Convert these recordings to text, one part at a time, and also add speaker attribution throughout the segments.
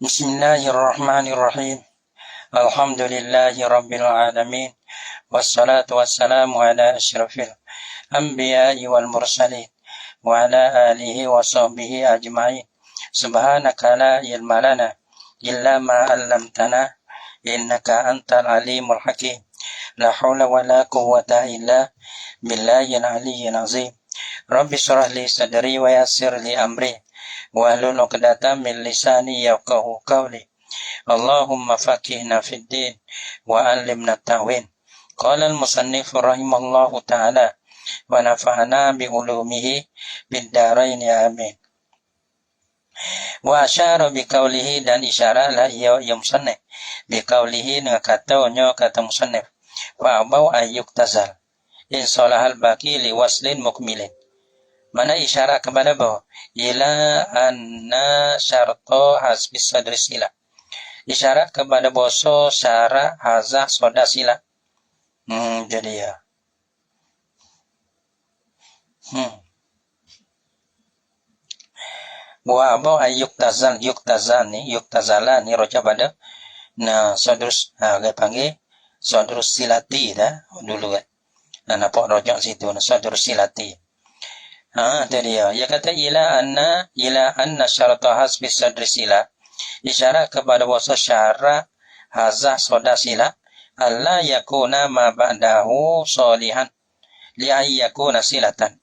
Speaker 1: Bismillahirrahmanirrahim. Alhamdulillahi rabbil alamin. Wassalatu wassalamu ala asyrafil anbiya'i wal mursalin wa ala alihi wa sahbihi ajma'in. Subhanaka la ilma lana illa ma 'allamtana innaka antal alimul hakim. La haula wa la quwwata illa billahil aliyyil azim. Rabbi shrah li sadri wa yassir li amri wahlul 'uqdatam min lisani yafqahu qawli. Allahumma faqihna fid din wa 'allimna ta'wil. Qala al-musannif rahimallahu ta'ala wa nafa'ana bi ulumihi bid darain amin. Wa asyara bi qawlihi, dan isyarat lah ya musannif bi qawlihi dengan kata musannif wa abau ayyuk tazal in salahal baqi li waslin mukmilin. Mana isyarat kepada bahwa ila anna syarto hasbi sadri sila, isyarat kepada boso syara hazah soda sila. Jadi ya wa abau ayyuk tazal ni yuktazala ni roja pada sadrus panggil sadrus silati dah dulu kan. Nampak rojak situ sadrus silati. Itu dia. Ia kata ila anna syarata hasbi sadri sila, isyarat kepada bahasa syara hazah soda sila alla yakuna ma ba'dahu salihan li ay yakuna silatan.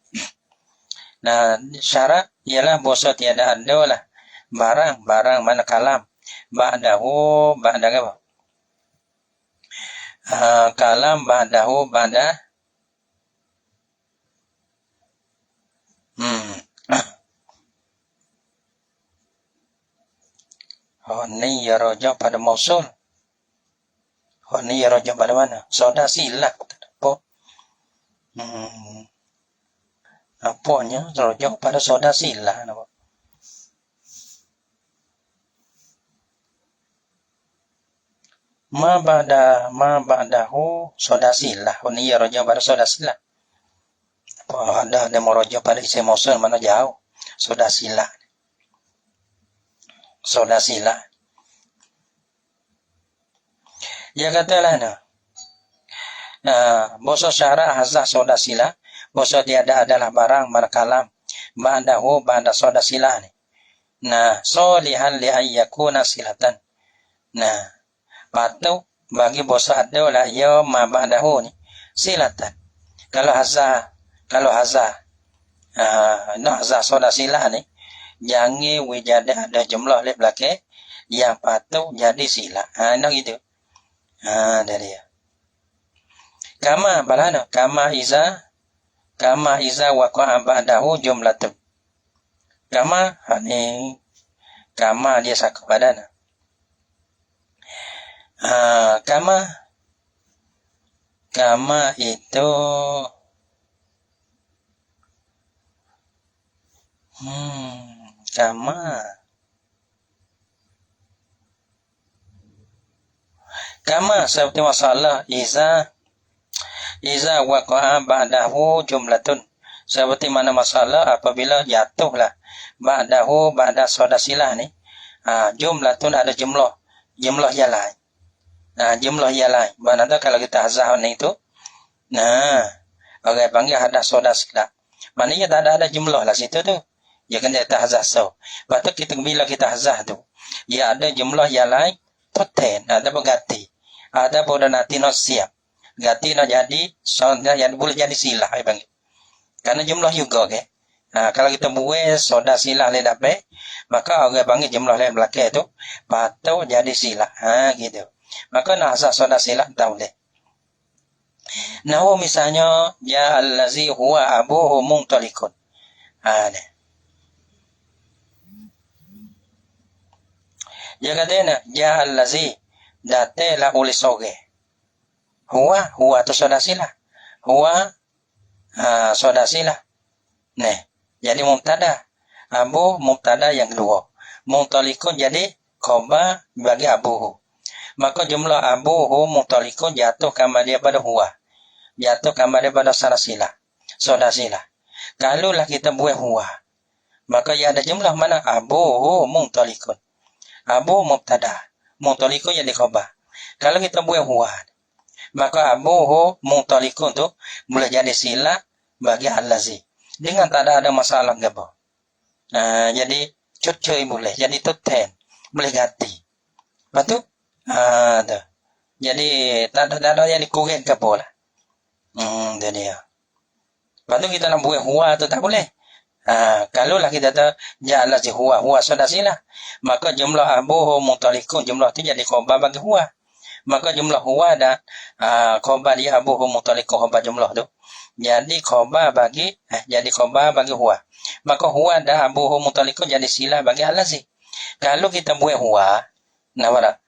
Speaker 1: Syarat ialah bahasa tiada ada lah barang mana kalam ba'dahu ba'da apa? Kalam ba'dahu ba'da Ni ya rojak pada mausul. Ni ya rojak pada mana? Soda silah. Apanya rojak pada soda silah. Ma ba'dahu soda silah. Ni ya rojak pada soda silah. Ada mau rojak pada isim mausul mana jauh. Soda silah. Dia katalah boso syara hazah soda sila, boso tiada adalah barang markalam ba'dahu ba'da soda sila ni. Solihan li ayyakuna silatan. Patut bagi boso ada lah ya ma ba'dahu ni silatan. Kalau hazah soda sila ni jangan wijada ada jumlah lep belakang yang patut jadi sila. Nak gitu. Dari dia. Kama balana kama iza waqa'a ba'dahu jumlatun. Kama dia saku badana. Kama itu Kama seperti masalah iza waqa'a ba'dahu jumlatun, seperti mana masalah apabila jatuhlah ba'dahu ba'da soda silah ni jumlatun ada jumlah yang lain. Jumlah yang lain. Mana kalau kita hazah ni itu orang panggil ada soda silah. Maknanya tak ada jumlah lah situ tu. Ya kan dia tak hazah so. Lepas tu bila kita hazah tu, ya ada jumlah yang lain toten, ada berganti. Ada pun nanti nak siap. Ganti nak jadi soda yang boleh jadi silah ai panggil. Karena jumlah juga ke. Kalau kita buat soda silah le dapat, maka orang panggil jumlah lain belakang tu patut jadi silah. Gitu. Maka nak hazah soda silah tak boleh. Misalnya ya allazi huwa abuhu mungtalikun. Dia kata ya allazi datela oleh soge. Huwa tu soda silah. Huwa soda silah. Jadi mubtada. Abu mubtada yang kedua. Mungtalikun jadi khabar bagi abuhu. Maka jumlah abuhu mungtalikun jatuh kama dia pada huwa. Jatuh kama dia pada soda silah. Kalaulah kita buat huwa, maka ya ada jumlah mana abuhu mungtalikun. abu mubtada, mutalikun jadi khabar. Kalau kita buat huwa, maka abuhu mutalikun tu boleh jadi sila bagi allazi. Dengan tak ada masalah gabo. Jadi cucui boleh, jadi tuten, boleh ganti. Lepas tu, jadi tak ada yang dikurang gabo lah. Dia dia. Lepas tu kita nak buat huwa tu tak boleh. Kalau lah kita tak ja'ala si huwa sudah sila, maka jumlah abuhu mutalikun, jumlah tu jadi khabar bagi huwa. Maka jumlah huwa dan khabar dia abuhu mutalikun, khabar jumlah tu jadi khabar bagi huwa. Maka huwa dan abuhu mutalikun jadi sila bagi allazi. Kalau kita buat huwa, nawara,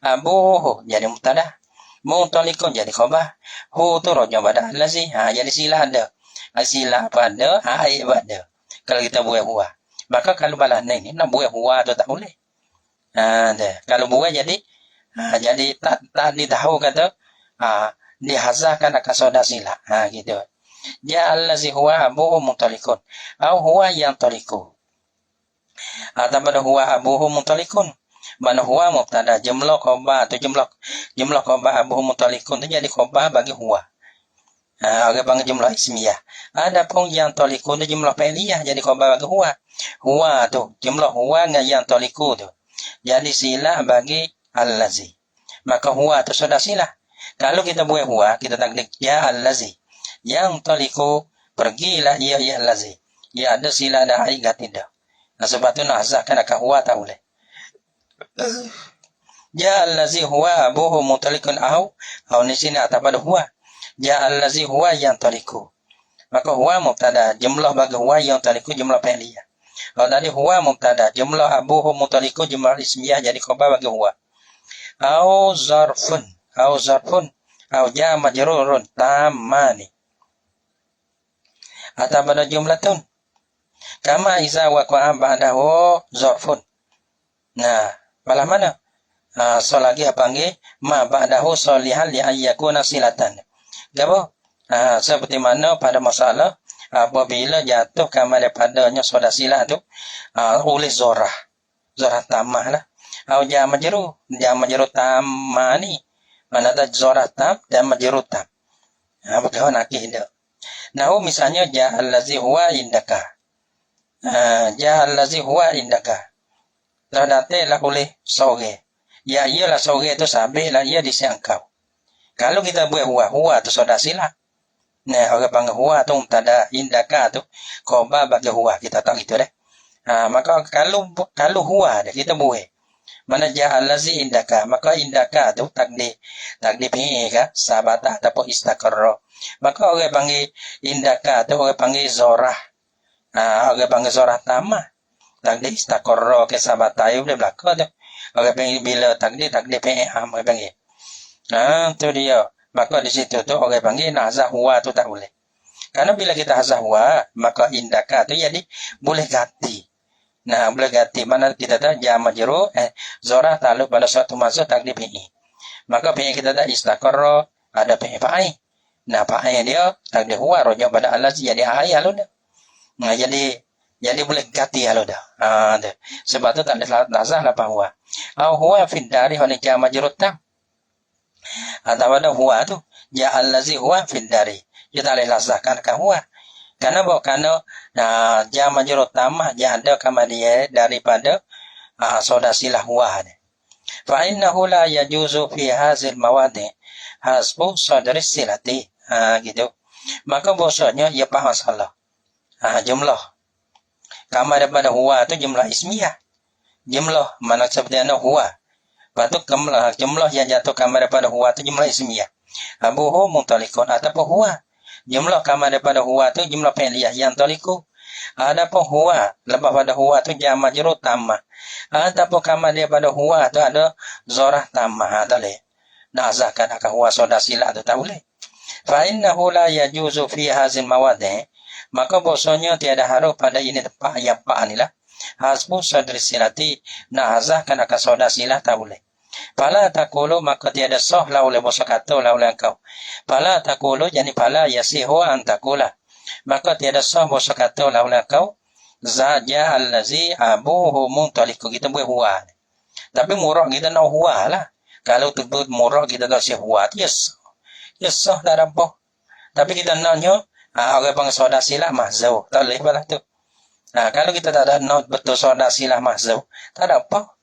Speaker 1: abuhu jadi mubtada, mutalikun jadi khabar, hu tu roja pada allazi, jadi sila ada. Sila pada ai pada. Kalau kita buat huwa. Maka kalau balas ni nak buat huwa tu tak boleh. Kalau buat jadi tak ditahu kata dihazahkan akan soda sila. Gitu. Ya allazi huwa abuhu mutalikun. Au huwa yang taliku. Atau pada huwa abuhu mutalikun. Mana huwa mubtada, jumlah khabar atau jumlah khabar abuhu mutalikun tu jadi khabar bagi huwa. Orang panggil jumlah ismiyah. Ada pun yang taliku tu jumlah fi'liyah jadi khabar bagi huwa. Huwa tu jumlah huwa dengan yang taliku tu jadi sila bagi allazi. Maka huwa tu sudah sila. Kalau kita buat huwa, kita takdir ya allazi. Yang taliku pergilah ya allazi. Ya ada sila ada haigat tidak. Sebab tu nazahkan akan huwa tak boleh. Ya allazi huwa abuhu mutalikun au ni sini atas pada huwa. Ya allazi huwa yang taliku. Maka huwa mubtada, jumlah bagi huwa yang taliku jumlah fi'liyah. Kalau tadi huwa mubtada, jumlah abuhu mutaliku jumlah ismiyah jadi khabar bagi huwa. Au zarfun, au ja majrurun tamani. Atau pada jumlatun. Kama iza waqa'a ba'dahu zarfun. Nah, malah mana? Lagi panggil ma ba'dahu salihan li ayyakuna silatan. Gabo? Seperti mana pada masalah apabila jatuh kama daripadanya soda sila tu oleh zorah tamah lah. Au ja majrur tamani. Mana ada zorah tam dan majrur tam. Bagaimana kita? Nah, misalnya ja allazi huwa indaka. Ja allazi huwa indaka. Terdate lah oleh sore. Ya ialah sore itu sampai lah ia di siangkau. Kalau kita buat huwa tu sudah sila. Nah, orang panggil huwa tu mubtada, indaka tu khabar bagi huwa. Kita tahu itu deh. Maka kalau huwa dah kita buat. Mana ja'alazi indaka, maka indaka tu takdir fi'il ka, sabata ataupun istaqarra. Maka orang panggil indaka tu orang panggil zorah. Orang panggil zorah tamah. Takdir istaqarra ke sabata itu dia belakang tu. Orang panggil bila takdir fi'il orang panggil. Tu dia. Maka di situ tu orang panggil nazah huwa tu tak boleh. Karena bila kita hazah huwa, maka indaka tu jadi boleh ganti. Nah, boleh ganti. Mana kita tahu ja majrur zorah takluk pada suatu masa takdir fi'il. Maka fi'il kita tahu istaqarra ada fi'il fa'il. Nah, fa'il dia takdir huwa roja pada allazi jadi ai halu dah. Nah, jadi boleh ganti halu dah. Sebab tu tak ada nazah apa huwa. Au huwa fi dari hone ja majrur tam. Atau pada huwa tu ja allazi huwa fid dari. Kita boleh lazahkan ke huwa. Karena ja majrur tamah ja ada kama dia daripada soda silah huwa. Fa innahu la yajuzu fi hazil mawadi hasbu sadri silati. Gitu. Maka bahasanya ia faham salah. Jumlah kama daripada huwa tu jumlah ismiyah. Jumlah mana seperti huwa. Lepas tu jumlah yang jatuh kama daripada huwa tu jumlah ismiyah. Abuhu mutalikun ataupun huwa. Jumlah kama daripada huwa tu jumlah fi'liyah yang taliku. Adapun huwa lepas pada huwa tu ja majrur tamah. Ataupun kama daripada huwa tu ada zorah tamah. Tak boleh. Nazahkan akan huwa soda sila tu tak boleh. Fa innahu la yajuzu fi hazil mawadi. Maka bahasanya tiada harus pada ini tempat yang pak ni lah. Hasbu sadri silati nazahkan akan soda sila tak boleh. Fala takulu maka tiada sah la oleh bosa kata la oleh engkau. Fala takulu jadi fala yasihu antakula. Maka tiada sah bosa kata la oleh engkau. Zaja allazi abuhu muntaliku. Kita buat huwa. Tapi murah kita nak huwa lah. Kalau tu murah kita tak siap huwa, yes. Yes, tak ada apa. Tapi kita naknya, orang panggil soda silah mahzau. Tak boleh balah tu. Kalau kita tak ada nak betul soda silah mahzau, tak ada apa.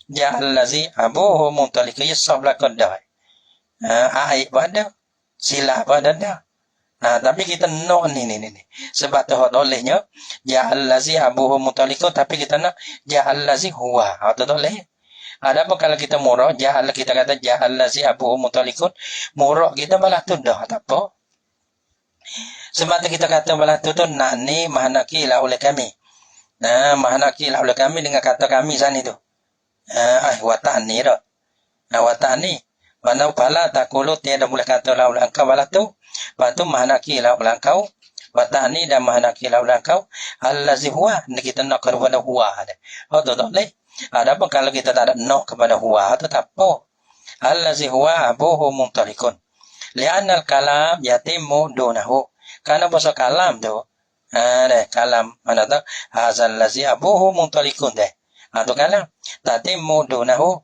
Speaker 1: Ja'al lazi abuhu muntalik. Yes, belakang dah. Aib pada. Silah pada dah. Tapi kita nak ni. Sebab tu olehnya, ja'al lazi abuhu muntalik. Tapi kita nak ja'al lazi huwa. Tak boleh. Ada apa kalau kita murah, kita kata ja'al lazi abuhu mutalikun, murah kita balah tu dah, tak apa. Sebab tu kita kata balah tu nak ni mahanaki lah oleh kami. Mahanaki lah oleh kami dengan kata kami sana tu. Watak ni dah. Watak ni. Mana pala tak kulut tiada boleh kata lah oleh engkau balah tu. Lepas tu mahanaki lah oleh engkau. Watak ni dan mahanaki lah oleh engkau. Al-lazi huwa. Kita nak kepada huwa. Tak boleh. Ada apa kalau kita tak ada nak kepada huwa itu tak apa. Allazi huwa abuhu mumtalikun. Li'anna al-kalam yatimu dunahu. Karena bahasa kalam tu, kalam mana tu? Hazal lazi abuhu mumtalikun deh. Itu kalam. Tatimu dunahu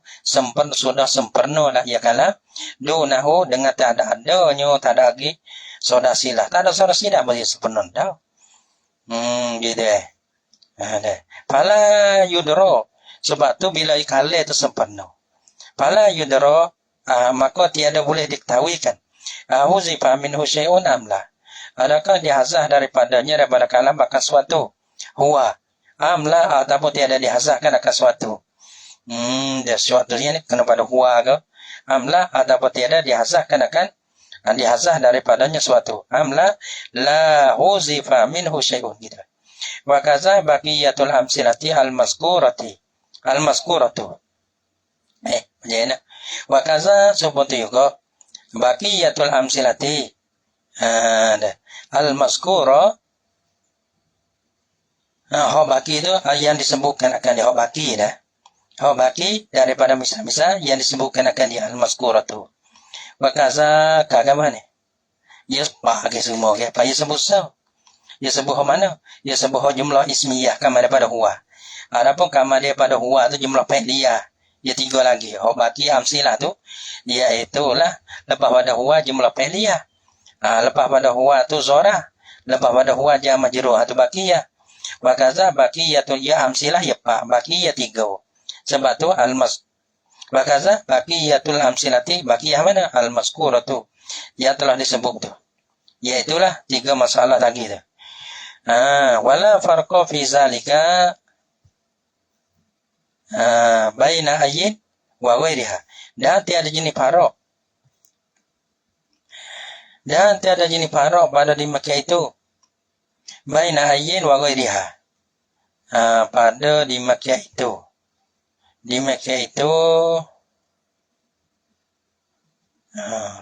Speaker 1: sudah sempurna lah ya kalam. Dunahu dengan tak ada adanya, tak ada lagi soda silah. Tak ada soda silah boleh sempurna dah. Gitu Fala yudro. Sebab tu bila ikhale itu sempurna. Fala yudra, maka tiada boleh diketahuikan. Huzifa minhu syai'un amla. Adakah dihazah daripadanya daripada kalam akan suatu. Huwa. Amla ataupun tiada dihazahkan akan suatu. Dia suatu ni kena pada huwa ke. Amla ataupun tiada dihazahkan akan dihazah daripadanya suatu. Amla la huzifa minhu syai'un. Gitu. Wa kaza baqiyatul amsilati al-mazkurati. Al-mazkuratu. Macam mana? Wa kaza seperti juga baqiyatul amsilati. Al-mazkura. Baki itu yang disebutkan akan dia baki dah. Baki daripada misal-misal yang disebutkan akan dia al-mazkuratu. Wa kaza kagak mana? Ya pakai semua ke? Apa ya sebut so? Ya sebut mana? Ya sebut jumlah ismiyah kama daripada huwa. Adapun kamar dia pada huwa tu jumlah fi'liyah. Dia 3 lagi. Baki amsilah tu. Dia itulah. Lepas pada huwa jumlah fi'liyah. Lepas pada huwa tu zorah. Lepas pada huwa jam majruh tu bakiyah. Wakaza bakiyatul ya amsilah ya pak. Bakiyah 3. Sebab tu wakaza bakiyatul amsilati. Bakiyah mana? Al-maskuratu. Yang telah disebut tu. Iaitulah 3 masalah lagi tu. Wala farqa fi zalika. Baina ayyin wa ghairiha. Dan tiada jenis faraq. Dan tiada jenis faraq pada di Makkah itu. Baina ayyin wa ghairiha. Pada di Makkah itu. Di Makkah itu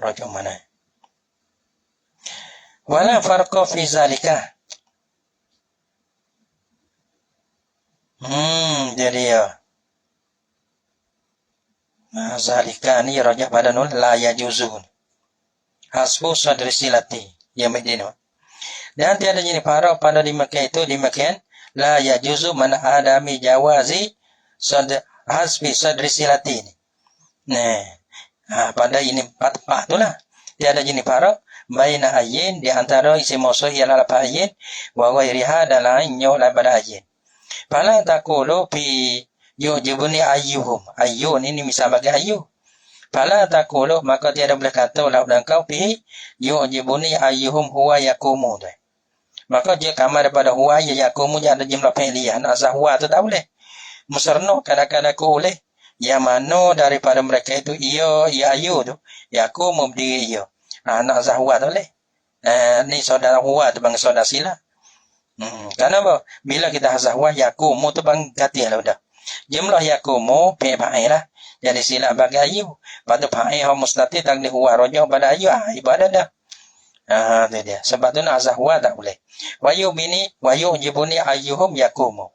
Speaker 1: rajam mana? Wala farqa fi zalika. Jadi ya. Zalika ni rajah pada nul la yajuzun. Hasbu sadri silati. Ya medino. Dan tiada jenis faraq pada di Makkah itu di Makkah la yajuzu man adami jawazi hasbi sadri silati. Pada ini 4 itulah. Tiada jenis faraq baina ayyin di antara isi mausul ialah lafaz ayyin wa ghairiha dan lainnya daripada ayyin. Fala taqulu fi yujibuni ayyuhum. Ayyun ini misal bagi ayyu. Fala taqulu maka tiada boleh kata ulah engkau fi yujibuni ayyuhum huwa yaqumu. Maka dia kamar daripada huwa yaqumu dia ada jumlah fi'liyah. Nak sah huwa tu tak boleh. Musarno kadang-kadang aku boleh. Yang mana daripada mereka itu ia ayyu tu yaqumu berdiri ia. Nak sah huwa tu boleh. Ni saudara huwa tu bang saudara sila. Kenapa? Bila kita hazah huwa yaqumu tu bang ganti lah dah. Jumlah yaqumu fa'il lah. Jadi sila bagi ayu. Pada fa'il mustati taqdi huwa rajah pada ayu ibadah dah. Itu dia. Sebab tu nak hazah huwa tak boleh. Wa yujibuni ayyuhum yaqumu.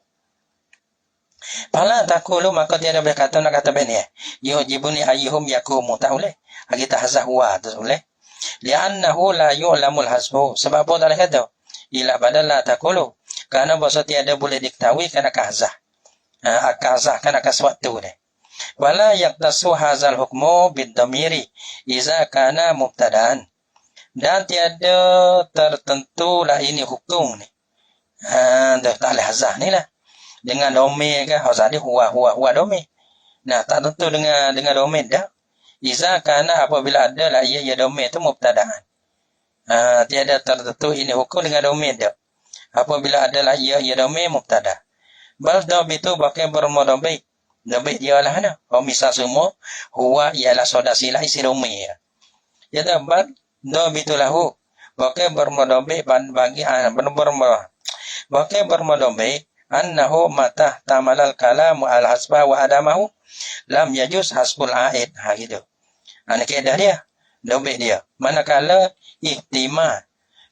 Speaker 1: Fala taqulu maka tiada boleh kata nak kata bani. Yujibuni ayyuhum yaqumu tak boleh. Kita hazah huwa tu boleh. Li'annahu la yu'lamul hasbu. Sebab apa tak kata? Ila badala taqulu. Karena bahasa tiada boleh diketahui kerana kahzah. Kahzah kan akan suatu ni. Wala yaktasu hazal hukmu bid-dhamiri iza kana mubtadaan. Dan tiada tertentu lah ini hukum ni. Dah tak boleh hazah ni lah. Dengan domain ke, hazah dia huwa domain. Nah, tak tentu dengan domain dah. Iza kana apabila ada lah ia domain tu mubtadaan. Tiada tertentu ini hukum dengan domain dah. Apabila ada lah ia domain mubtada. Bal dhabitu bakai bermodobik. Dobik dia lah na. Misal semua huwa ialah soda sila isi domain. Ya dah bal dhabitu lahu. Bakai bermodobik bagi bakai bermodobik annahu mata tamalal kalamu al-hasba wa adamahu lam yajuz hasbul aid. Gitu. Ini kaedah dia. Dobik dia. Manakala ihtimal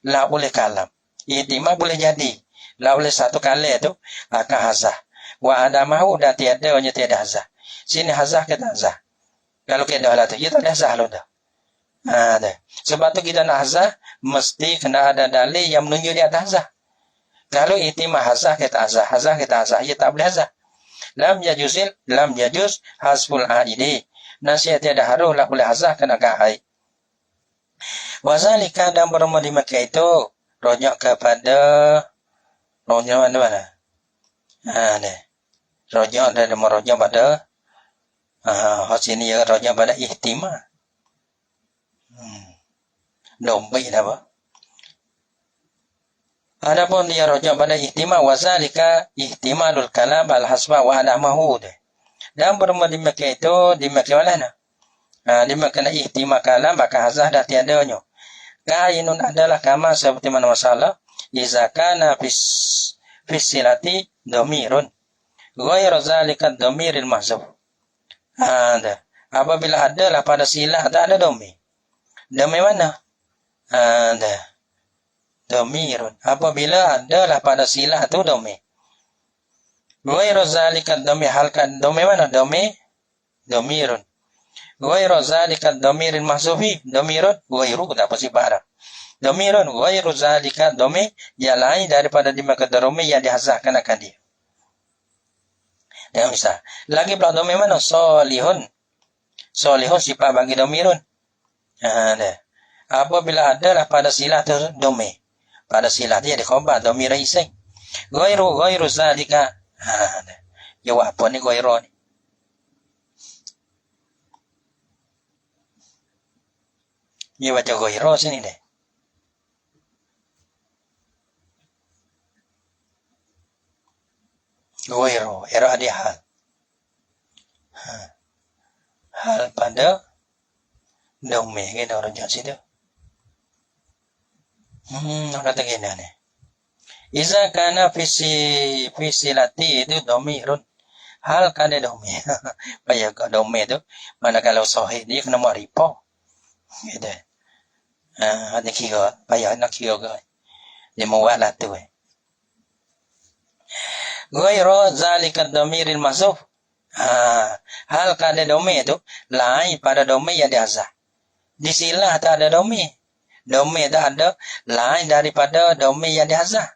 Speaker 1: la boleh kalam. Ihtimal boleh jadi. La boleh satu kali tu akan hazah. Wa adamahu dah tiada hanya tiada hazah. Sini hazah kita hazah. Kalau kaedah lah tu, kita tak ada hazah lo dah. Sebab tu kita nak hazah mesti kena ada dalil yang menunjuk dia ada hazah. Kalau ihtimal hazah kita hazah, ia tak boleh hazah. Lam yajuz hasbul aidi. Nasihat tiada harus lah boleh hazah kena kahai. Wazalika dan berumur di Mekah itu rojak kepada rojak mana? Rojak dan merojak pada sini ya rojak pada ihtimal. Dompet apa? Adapun dia rojak pada ihtimal wazalika ihtimalul kalam al-hasba wa adamahu. Dan berumur di Mekah itu di Mekah mana? Di Mekah ihtimal kalam maka hazah dah tiadanya. Kainun adalah kama seperti mana masalah iza kana fisilati dhamirun ghairu zalika dhamiril mahzuf. Apabila adalah pada silah tak ada dhamir. Dhamir mana? Dhamirun. Apabila adalah pada silah tu dhamir. Ghairu zalika dhamir halkan dhamir mana? Dhamirun. Ghairu zalika dhamiril mahzufi dhamirun ghairu tak apa sifat dah. Dhamirun ghairu zalika dhamir yang lain daripada di maka dhamir yang dihazahkan akan dia. Ya misal. Lagi pula dhamir mana? Solihun sifat bagi dhamirun. Apabila adalah pada silah tu dhamir. Pada silah dia khabar dhamir ising. Ghairu zalika. Ya apa ni ghairu ni? Dia baca ghairu sini deh. Ghairu, era ada hal. Hal pada dhamir ke orang jangan situ. Nak kata gini ni. Iza kana fisilati itu dhamirun. Hal kada dhamir. Payah ke dhamir tu. Mana kalau sahih dia kena ma'rifah. Gitu. Ada kira, payah nak kira ke. Dia muat lah tu. Ghairu zalika dhamiril mahzuf. Hal kada dhamir tu lain pada dhamir yang dihazah. Di silah tak ada dhamir. Dhamir tak ada lain daripada dhamir yang dihazah.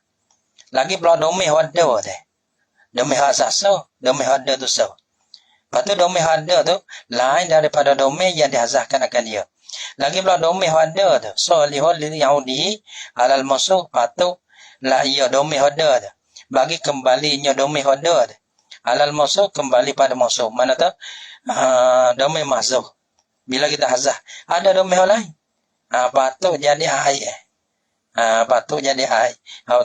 Speaker 1: Lagi pula dhamir ada tu. Dhamir hazah so, dhamir ada tu so. Lepas tu dhamir ada tu lain daripada dhamir yang dihazahkan akan dia. Lagi pula dhamir ada tu. Solihul lil yaudi alal masuh patu la ia dhamir ada tu. Bagi kembalinya dhamir ada tu. Alal masuh kembali pada masuh. Mana tu? Dhamir mahzuh. Bila kita hazah ada dhamir lain. Patu jadi ai. Patu jadi ai.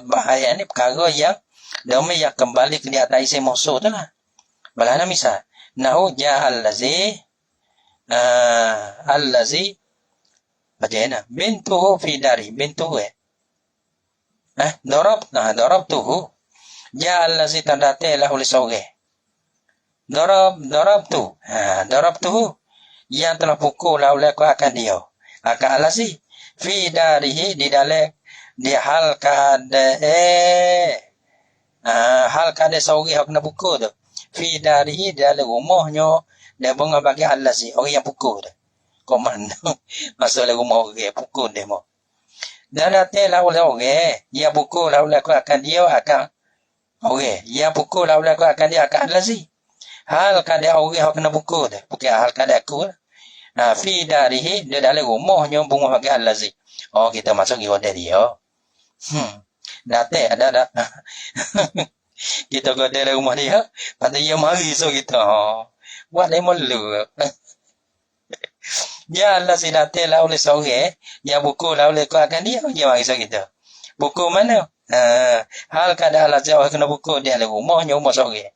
Speaker 1: Bahaya ni perkara yang dhamir yang kembali ke di atas isi masuh tu lah. Balana misal nahu ja'al allazi bagaimana bintuhu fi dari bintuhu darabtuhu ja'al allazi tandate lah oleh sore darabtuhu yang telah pukul lah oleh aku akan dia akan allazi fi darihi di dalam di hal kada sore aku nak pukul tu fi darihi dalam rumahnya dia bunga bagi allazi orang yang pukul tu komando masuk dalam rumah orang pukul dia mau dan datanglah oleh orang yang pukul lah oleh aku akan dia akan orang yang pukul lah oleh aku akan dia akan allazi hal kada orang kena buku tu, bukan hal kada aku. Fi darihi, dia dalam rumahnya bunga bagi allazi. Oh, kita masuk goda dia. Datang ada. Kita goda dalam rumah dia, pada dia mari so kita. Buat dia malu. Ya Allah si datang lah oleh sore, ya buku lah oleh kau akan dia mari so kita. Buku mana? Hal kada Allah jauh kena buku dia dalam rumahnya rumah sore.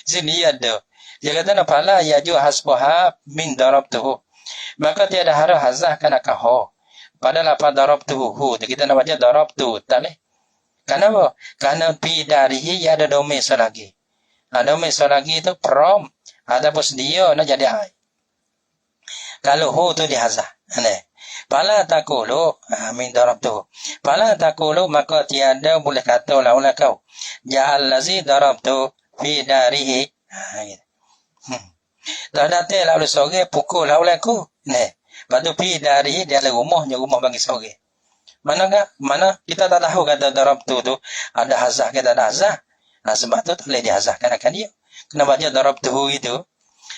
Speaker 1: Sini ada. Dia kata nak pala ya ju hasbaha min darabtuhu. Maka tiada harah hazah kana kaho. Padahal apa darabtuhu? Kita nak baca darabtu, tak leh. Kenapa? Karena pi darihi ya ada domain selagi. Ada domain selagi itu prom. Ada pos dia nak jadi ai. Kalau hu tu dihazah. Aneh. Pala takulu min darabtuhu. Pala takulu maka tiada boleh kata oleh kau. Ya allazi darabtu fi darihi. Gitu. Dah datang lah oleh sore, pukul lah oleh aku. Lepas tu pergi dari dia ada rumahnya, rumah bagi sore. Mana kita tak tahu kata darab tu ada hazah ke tak ada hazah. Sebab tu tak boleh dihazahkan akan dia. Kena baca darab tu itu.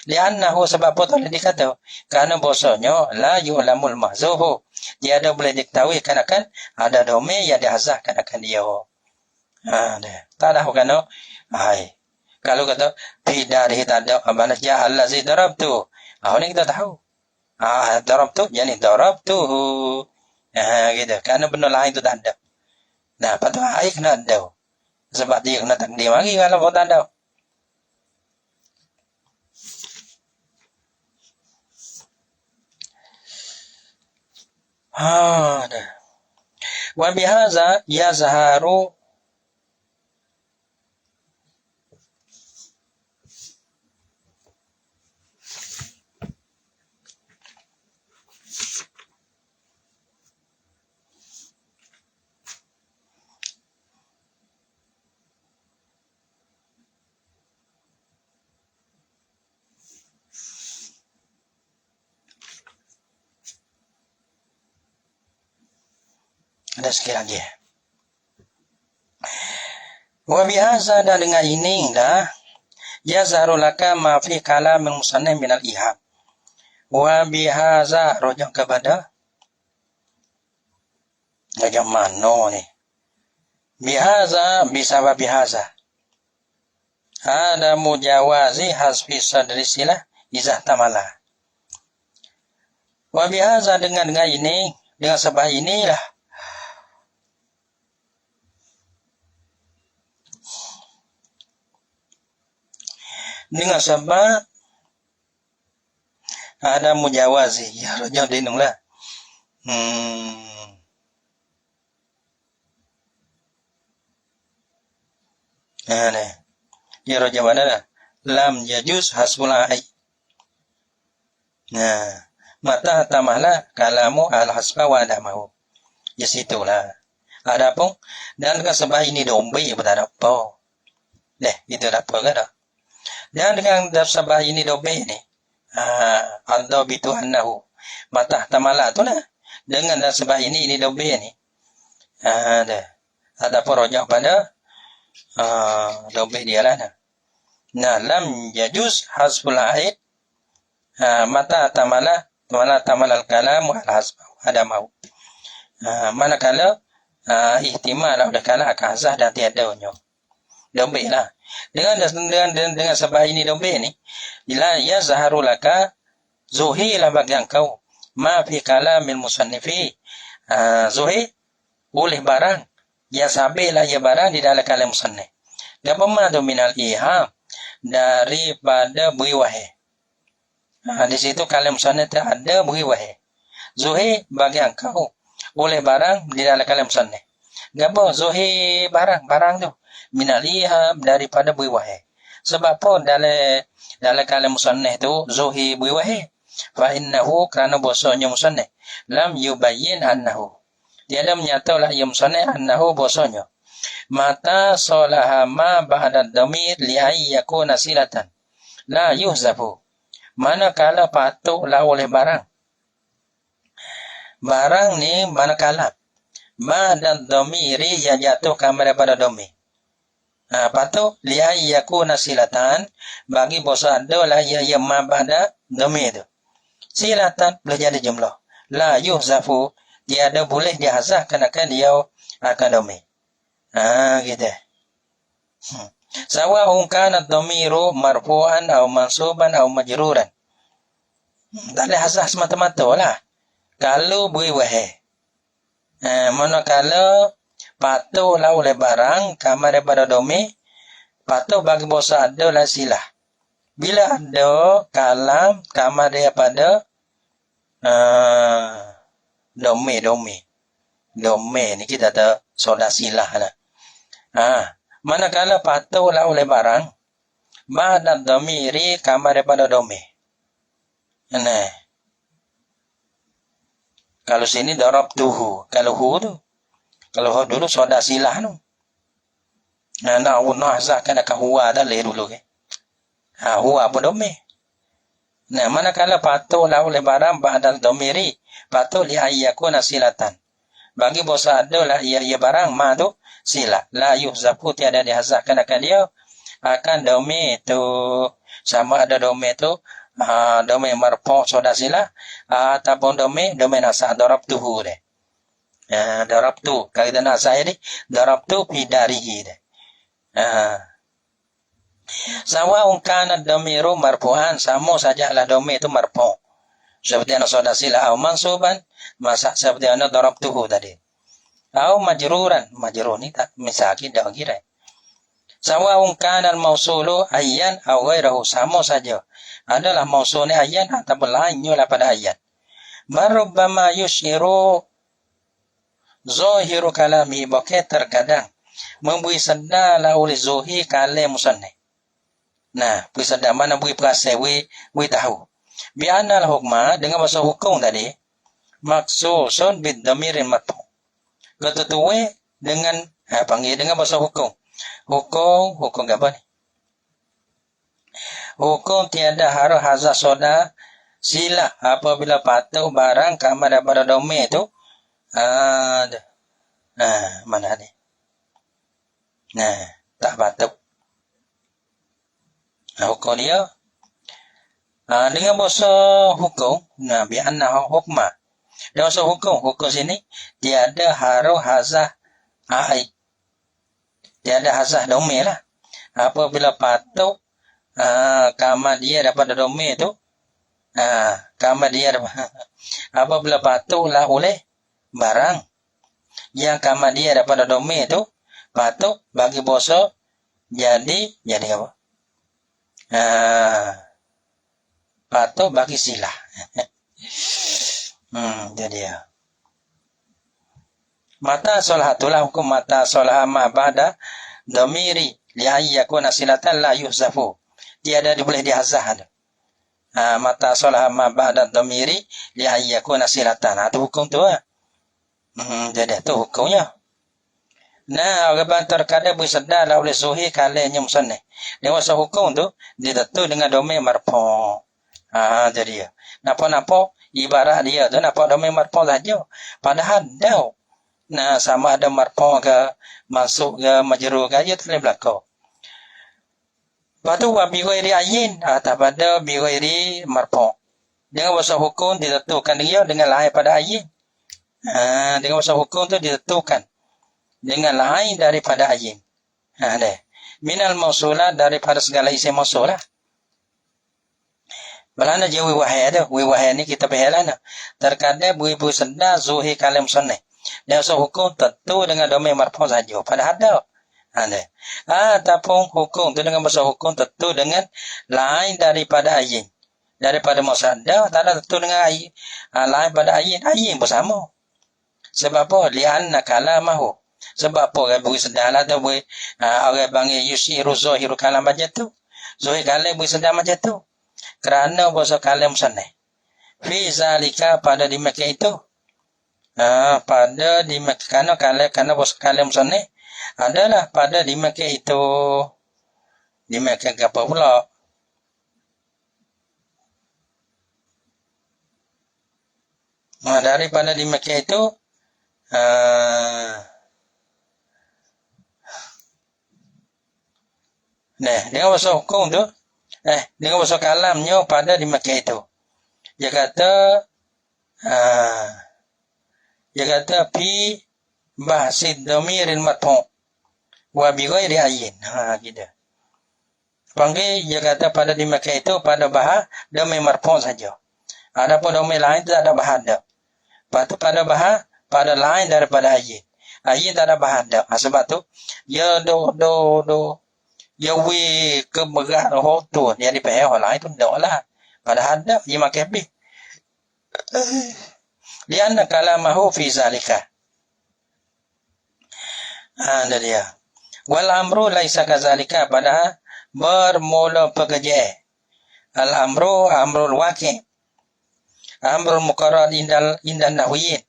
Speaker 1: Liannahu sebab apa tak boleh dikata. Kerana bahasanya, la yu'lamul mahzuhu. Dia ada boleh diketahui kan akan ada domain yang dihazahkan akan dia. Tak tahu kerana, kalau kata dari tak ada abana ja allazi darabtu. Ini kita tahu. Darabtu yani darabtu. Gitu. Karena benda lain itu tak ada. Nah, patut air kena ada. Sebab dia kena takdir lagi kalau tak ada. Wa bihaza yazharu ada sikit lagi. Wa bihaza dan dengan ini dah yazharu laka ma fi kalamil musannif min al-iham. Wa bihaza rujuk kepada rujuk mana ni? Bihaza bisabab bihaza. Ada mujawazi hasfi sadri silah izah tamala. Wa bihaza dengan ini, dengan sebab inilah dengan sebab ada mujawazi ya rojak dinung lah. Ya rojak mana lah? Lam yajuz hasbul ai. Mata tamahlah kalamu al hasba wa adamahu. Ya situlah. Adapun dan dengan sebab ini domba ya tak ada apa. Itu ada apa kan? Dan dengan sabah ini dobe ni, anda bitu annahu mata tamala tu lah. Dengan sabah ini dobe ni, ada perojak pada dobe dia lah. Lam yajuz hasbul aid mata tamala al kalam al hasba ada mau. Manakala ihtimal ada kala akazah dan tiada onyo. Dobe lah. Dengan sebab ini dobe ni, ila ya zaharu laka zuhi la bagi engkau ma fi kalamil musannifi. Zuhi oleh barang ya sabilah ya barang di dalam kalam musannif. Dapat madu minal iham daripada beri wahai. Di situ kalam musannif ada beri wahai. Zuhi bagi engkau oleh barang di dalam kalam musannif. Gapo zuhi barang tu minal iham daripada beri wahai. Sebab apa dalam kalam musannif tu zuhi beri wahai? Fa innahu kerana bahasanya musannif lam yubayyin annahu. Dia ada menyatakan ya musannif annahu bahasanya mata salaha ma ba'da dhamir li ay yakuna silatan la yuhzafu. Manakala patutlah oleh barang ni manakala ba'da dhamiri yang jatuhkan daripada dhamir. Patu liai yakuna silatan bagi bosa ada lah ya ma ba'da dhamir tu. Silatan boleh jadi jumlah. La yuhzafu tiada boleh dihazafkan akan dia akan dhamir. Gitu. Sawa'un kana dhamiru marfu'an aw mansuban aw majruran. Tak boleh hazaf semata-mata lah. Kalau beri wahai. Manakala patuhlah oleh barang kama daripada domi, patuh bagi bosa ada lah silah. Bila ada kalam kama daripada domi ni kita tak soda silah lah. Manakala patuhlah oleh barang ba'da dhamiri kama daripada domi. Nah, kalau sini darabtuhu, kalau hu tu, kalau hu dulu soda silah tu. Nak hazahkan akan huwa dah leh dulu ke. Huwa pun domi. Nah, manakala patuhlah oleh barang ba'da dhamiri, patuh li ayyakuna silatan. Bagi bosa ada lah ia barang ma tu sila. La yuhzafu tiada dihazahkan akan dia akan domi tu. Sama ada domi tu domi marfu soda sila ataupun domi nasa darabtuhu deh. Darabtu kalau kita nasa ini darabtu fi darihi deh. Sawa'un kana dhamiru marfu'an, sama sajalah domi itu marfu. Seperti ana soda sila au mansuban, masa seperti ana darabtuhu tadi. Au majruran, majrur ni tak misaki dak kira. Sawa'un kana al-mausulu ayyan au ghairahu, sama saja. Adalah mausul ni ayyan ataupun lainnya pada ayyan. Marubbama yushiru zahiru kalami, bakit terkadang memberi sedalah oleh zuhi kalam musannif. Nah, beri sedar mana beri perasai, beri tahu. Bi'anal hukma dengan bahasa hukum tadi maksusun bid dhamirin marfu. Ketentuan dengan panggil dengan bahasa hukum. Hukum apa ni? Hukum tiada harus hazah soda sila apabila patuh barang kama daripada domain tu. Mana ni? Tak patuh. Hukum dia dengan bahasa hukum, bi'anna hukma. Dengan bahasa hukum sini tiada harus hazah tiada hazah domain lah. Apabila patuh kama dia daripada domain tu, kama dia apabila patuhlah oleh barang yang kama dia daripada domain tu patuh bagi bosa jadi apa? Patuh bagi silah. Jadi mata solahatulah hukum mata solah ma ba'da dhamiri li ayyakuna silatan la yuhzafu. Tiada boleh dihazah. Mata solah ma ba'da dhamiri li ayyakuna silatan. Itu hukum tu. Jadi itu hukumnya. Nah, orang terkadang bersedar lah oleh suhi kalanya musannif. Dia masa hukum tu ditentu dengan domain marfu. Jadi napa-napa ibarat dia tu napa domain marfu saja. Padahal dah. Nah, sama ada marfu ke masuk ke majrur ke dia tak boleh berlaku. Lepas tu wa bi ghairi ayyin atau pada bi ghairi marfu. Dengan bahasa hukum ditentukan dia dengan lain pada ayyin. Dengan bahasa hukum tu ditentukan dengan lain daripada ayyin. Minal mausulat daripada segala isim mausulah. Balana je wahai ada, wahai ni kita behelana. Terkadang bui sedar zuhi kalam sunnah. Dan so hukum tentu dengan domain marfu saja. Padahal ada. Ataupun hukum tu dengan bahasa hukum tentu dengan lain daripada ayyin. Daripada musaddah tak ada tentu dengan ayyin. Lain pada ayyin, ayyin bersama. Sebab apa? Li'anna kalamahu. Sebab apa orang beri sedar lah tu beri orang panggil yusiru zahiru kalam macam tu. Zahir kalam beri sedar macam tu. Kerana bahasa kalam sana. Fi zalika pada di Mekah itu. Pada di Mekah kerana bahasa kalam sana adalah pada di Mekah itu. Di Mekah ke apa pula? Daripada di Mekah itu Nah, dengan bahasa hukum tu, dengan bahasa kalamnya pada di Mekah itu. Dia kata, fi bahsid dhamiril marfu' wa bi ghairi ayyin. Gitu. Panggil dia kata pada di Mekah itu pada bahas dhamir marfu' saja. Adapun dhamir lain tak ada bahas dah. Lepas tu pada bahas pada lain daripada ayyin. Ayyin tak ada bahas dah. Sebab tu dia dia ke berat roh tu dia dipahami orang lain tu dak lah. Padahal dak dia makan habis. Lianna kalamahu fi zalika. Ada dia. Wal amru laisa kazalika, padahal bermula pekerjaan. Al amru amrul waqi'. Amrul muqarrar indal nahwiyin.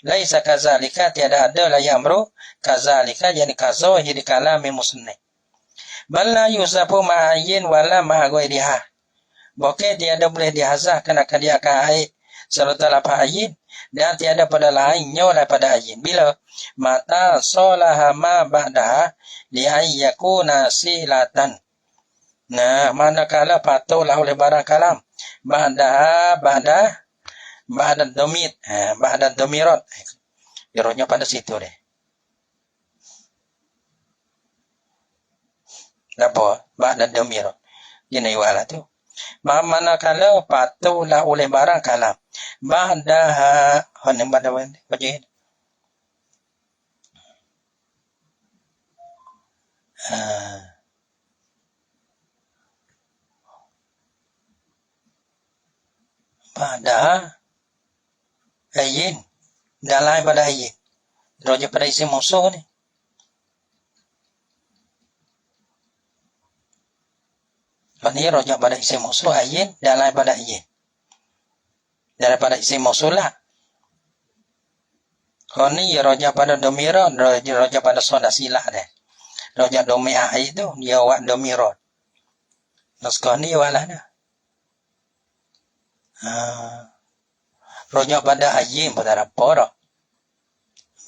Speaker 1: Laisa kazalika, tiada ada la amru kazalika, yani kazo jadi kalami musannif. Balla yusafu ma'ayyin wala ma'aghairiha. Bukan tiada boleh dihazahkan akan dia akan air serta lapar ayyin dan tiada pada lainnya daripada ayyin. Bila mata solaha ma ba'daha li ayyakuna silatan. Nah, manakala patutlah oleh barang kalam ba'da domit, ba'da domirat. Irohnya pada situ deh. Apa? Ba'da domirat. Ini wala tu. Manakala patutlah oleh barang kalam ba'daha hanim ba'da wajib. Ba'da ayyin dan lain pada ayyin. Roja pada isi musuh ni. Ini roja pada isi musuh ayyin dan lain pada ayyin. Daripada isi musuh lah. Ini roja pada domira, roja pada soda silah deh. Roja domi'ah itu dia wak domira. Naskah ni walah dah. Roja pada ayyin pada apa?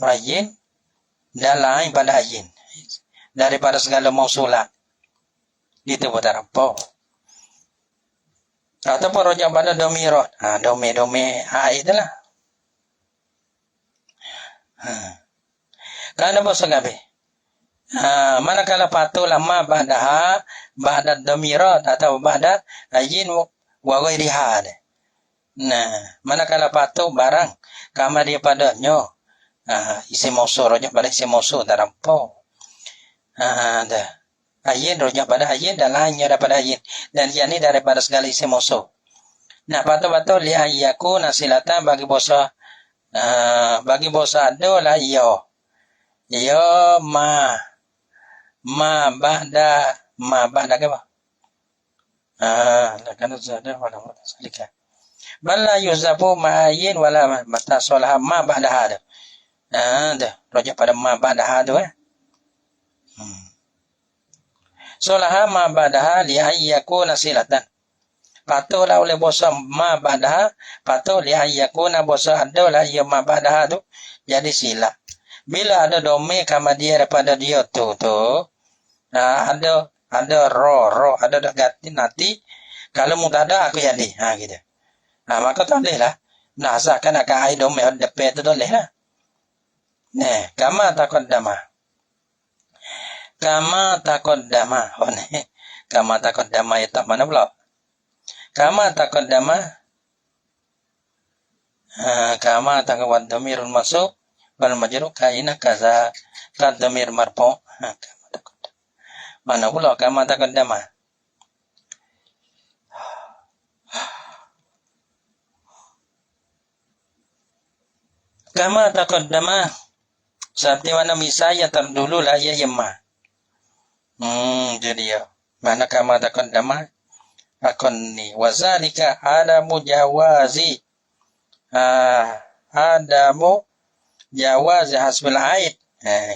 Speaker 1: Ayyin dan lain pada ayyin. Daripada segala mausulah. Itu pada apa? Ataupun rojak pada domirat. Domi itulah. Kerana bahasa gabe. Manakala patutlah ma ba'da domirat atau ba'da ayyin wa ghairiha. Nah, manakala patut barang kama dia padanya. Isi mausul rojak pada isi mausul tak apa. Dah. Ayyin rojak pada ayyin dan lainnya daripada ayyin. Dan yang ini daripada segala isi musuh. Nah, patut-patut li ayyaku nasilatan bagi bosa adalah iyo. Iyo ma ba'da ke apa? Kan ada wala salika. Balla yuzafu ma ayyin wala mata solah ma ba'da hada. Dah rojak pada ma ba'da hada Solaha ma ba'daha li ayyakuna silatan. Patutlah oleh bosa ma ba'daha, patut li ayyakuna bosa adalah ia ma ba'daha tu jadi sila. Bila ada domain kama dia daripada dia tu. Ada ro, ada ganti nanti kalau mutada aku jadi. Gitu. Maka tak boleh lah. Nah, asalkan akan ai domain depan tu boleh lah. Nah, kama taqaddama. Kama taqaddama. Kama taqaddama ya tak mana pula? Kama taqaddama. Kama taqaddama dhamirul masuk wal majrur kaina kaza kad dhamir marfu. Kama taqaddama. Mana pula kama taqaddama? Kama taqaddama. Seperti mana misalnya terdulu lah ya yemma. Jadi ya. Mana kama taqaddama akon ni wazalika adamu jawazi adamu jawazi hasbil aid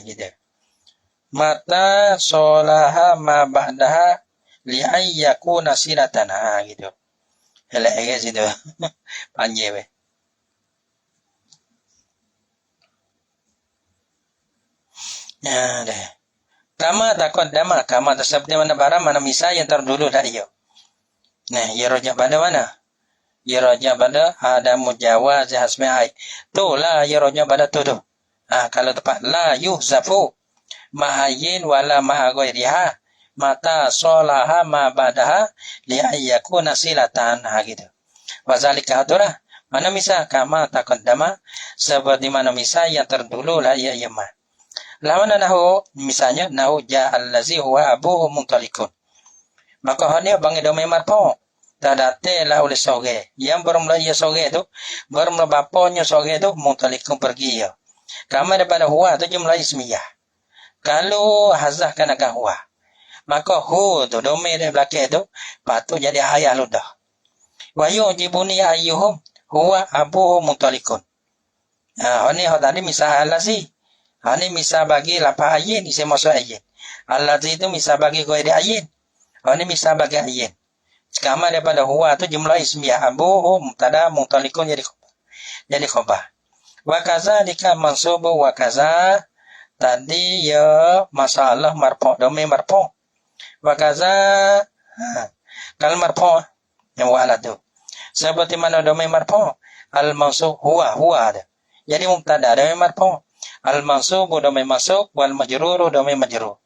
Speaker 1: gitu. Mata solaha ma ba'daha li ayyakuna silatan gitu. Elek gitu. Panjang weh. Deh. Kama taqaddama, kama seperti mana barang mana misal yang terdulu dari ia. Nah, ia rojak pada mana? Ia rojak pada ada mujawaz hasmi ai. Tu lah ia rojak pada tu tu. Kalau tepat la yuhzafu ma'ayyin wala ma'a ghairiha mata solaha ma badaha li ayyakuna silatan gitu. Wazalika atulah mana misal kama taqaddama seperti mana misal yang terdulu lah ia yama. Lawan nahu misalnya nahu ja allazi huwa abuhu muntalikun. Maka hanya bang domai marpo tadate la oleh soge. Yang bermula ia soge itu bermula bapanya soge itu muntalikun pergi ya. Kama daripada huwa itu jumlah ismiyah. Kalau hazah kana ka huwa. Maka hu tu domai dari belakang itu patut jadi ayah ludah. Wa yujibuni ayyuhum huwa abuhu muntalikun. Ini tadi misal allazi. Ini misal bagi lapar ayin, isi masuk ayin. Allazi itu misal bagi ghairi ayin. Ini misal bagi ayin. Sekarang daripada huwa itu jumlah ismiyah. Abuhu mubtada muntalikun jadi khabar. Wa kadzalika mansubu wa kaza tadi ya masalah marfu domain marfu. Wa kaza kalau marfu yang wala tu. Seperti mana domain marfu? Al mansub huwa ada. Jadi mubtada domain marfu. Al-mansubu domain masuk wal majruru domain majrur.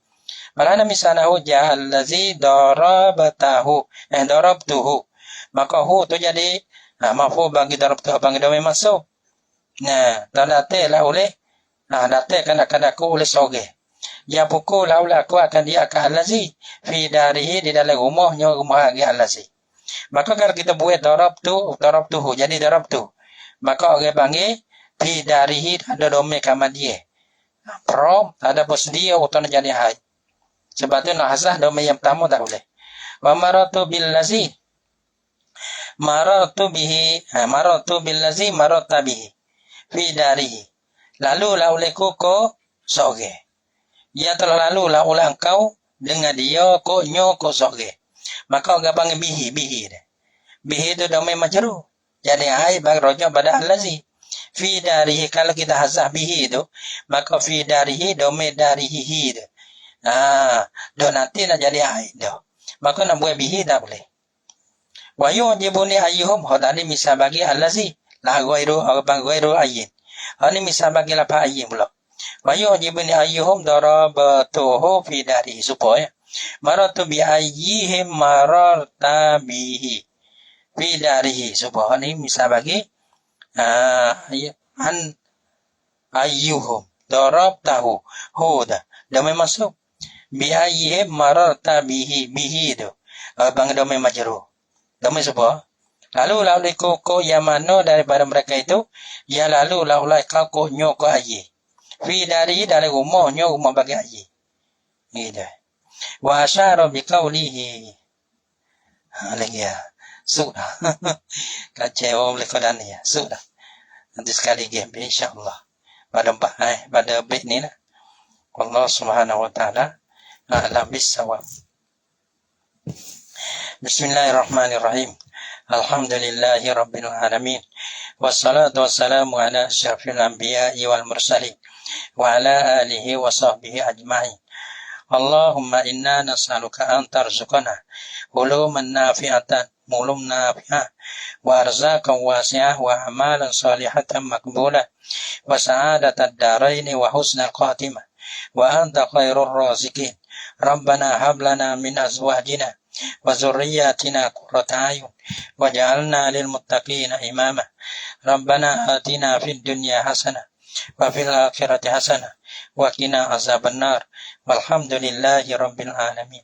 Speaker 1: Malana misalnya ja allazi darabatahu darabtuhu. Maka hu tu jadi mafu bagi darabtuhu bagi domain masuk. Nah, tadate lah oleh date kana ku oleh soge. Ya buku la oleh aku akan dia ke allazi fi darihi di dalam rumahnya rumah dia allazi. Maka kalau kita buat darabtuhu jadi darabtu. Maka orang panggil fi darihi ada domain kama dia. Prom ada bos dia utana jadi hai. Sebab itu nahzah domain yang pertama tak boleh. Wa maratu bil lazi maratu bil lazi marata bihi fi darihi. Lalu la oleh ko soge. Ya telah lalu la oleh engkau dengan dia ko soge. Maka orang panggil bihi. Bihi itu domain majrur. Jadi hai bagi roja pada allazi. Fi darihi kalau kita hazah bihi itu maka fi darihi domain darihi itu. Nanti nak jadi ai itu. Maka nak buat bihi tak boleh. Wa yujibuni ayyuhum hadani misal bagi allazi la ghairu atau ghairu ayyin. Ini misal bagi lapa ayyin pula. Wa yujibuni ayyuhum darabatuhu fi darihi supaya maratu bi ayyihim mararta bihi fi darihi supaya ini misal bagi an ayyuhum darabtahu huda domain masuk bi ayyihim mararta bihi itu bang domain majrur domain sebab lalu ko yang mana daripada mereka itu ya lalu kau nyoko ayyi fi dari rumahnya rumah bagi ayyi gitu wa asyara bi qawlihi lagi ya sudah kacau oleh kodan ya sudah nanti sekali game insyaallah pada bait ni lah Allah Subhanahu wa taala a'lam bis-shawab. Bismillahirrahmanirrahim. Alhamdulillahi rabbil alamin wassalatu wassalamu ala asyrafil anbiya'i wal mursalin wa ala alihi wa sahbihi ajma'in. Allahumma inna nas'aluka an tarzuqana uluman nafi'atan mulum nafi'ah wa arzaqan wasi'ah wa amalan salihatan makbulah wa sa'adatan daraini wa husnal khatimah wa anta khairur raziqin. Rabbana hab lana min azwajina wa zurriyyatina qurrata a'yun waj'alna lil muttaqina imama. Rabbana atina fid dunya hasanah wa fil akhirati hasanah wa qina azabannar. Walhamdulillahi rabbil alamin.